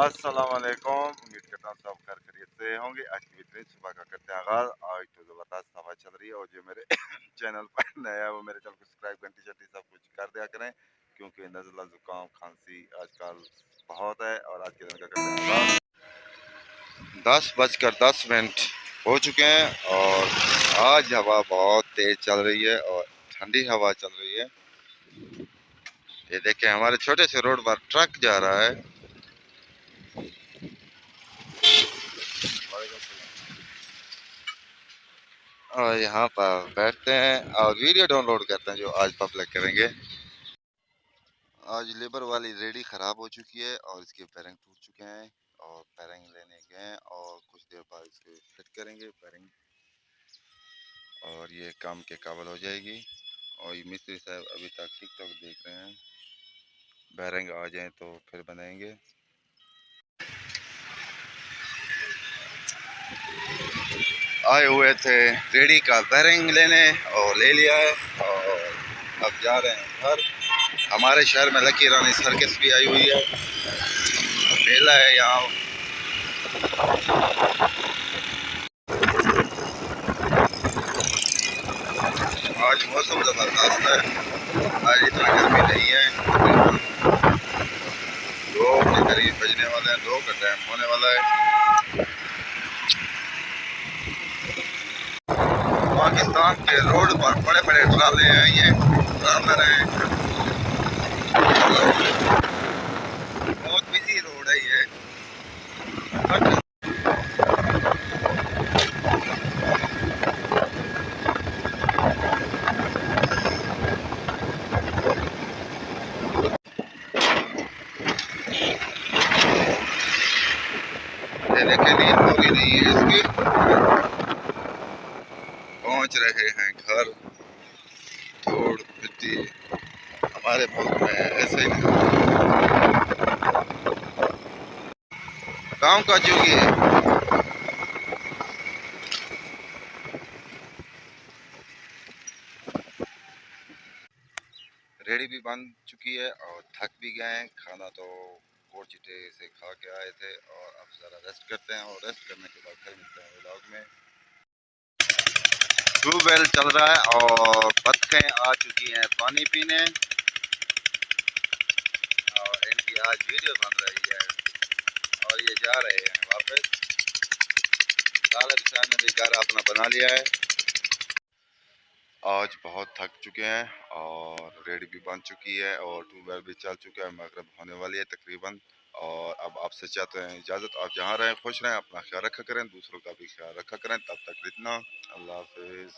अस्सलाम वालेकुम। उम्मीद करता हूँ सब खैर खैरियत से होंगे। आज की बेहतरीन सुबह का करते हैं आगाज। आज तो ज़बरदस्त हवा चल रही है और जो मेरे चैनल पर नया है वो मेरे चैनल को सब्सक्राइब घंटी शंटी सब कुछ कर दिया करें, क्योंकि नज़ला ज़ुकाम खांसी आजकल बहुत है। और आज के दिन का करते हैं आगाज। 10:10 हो चुके हैं और आज हवा बहुत तेज़ चल रही है और ठंडी हवा चल रही है। ये देखें, हमारे छोटे से रोड पर ट्रक जा रहा है। और यहाँ पर बैठते हैं और वीडियो डाउनलोड करते हैं जो आज पब्लिक करेंगे। आज लेबर वाली रेडी ख़राब हो चुकी है और इसके पैरिंग टूट चुके हैं और पैरिंग लेने गए हैं और कुछ देर बाद इसको फिट करेंगे पैरिंग, और ये काम के काबिल हो जाएगी। और ये मिस्त्री साहब अभी तक टिकटॉक देख रहे हैं, बैरिंग आ जाए तो फिर बनाएंगे। आए हुए थे रेडी का बैरिंग लेने और ले लिया है और अब जा रहे हैं घर। हमारे शहर में लकी रानी सर्कस भी आई हुई है, मेला है यहाँ। आज मौसम ज़बरदस्त है, आज इतना गर्मी नहीं है। 2 के करीब बजने वाले हैं, 2 का टाइम होने वाला है। पाकिस्तान के रोड पर बड़े बड़े ट्राले हैं, ये ट्रालर हैं। बहुत बिजी रोड है ये। देने के लिए पूरी नहीं है इसकी। पहुंच रहे हैं घर। धूड़ मिट्टी हमारे मुल्क में ऐसे ही काम का चुकी है। रेडी भी बन चुकी है और थक भी गए हैं। खाना तो कोट चिटे से खा के आए थे और अब ज़रा रेस्ट करते हैं और रेस्ट करने के बाद फिर मिलते हैं व्लॉग में। ट्यूबवेल चल रहा है और बत्तें आ चुकी हैं पानी पीने और इनकी आज वीडियो बन रही है और ये जा रहे हैं वापस। लाला विशाल ने भी घर अपना बना लिया है। आज बहुत थक चुके हैं और रेडी भी बन चुकी है और ट्यूबवेल भी चल चुका है। मगरिब होने वाली है तकरीबन। और अब आपसे चाहते हैं इजाज़त। आप जहाँ रहें खुश रहें, अपना ख्याल रखा करें, दूसरों का भी ख्याल रखा करें। तब तक इतना, अल्लाह हाफिज़।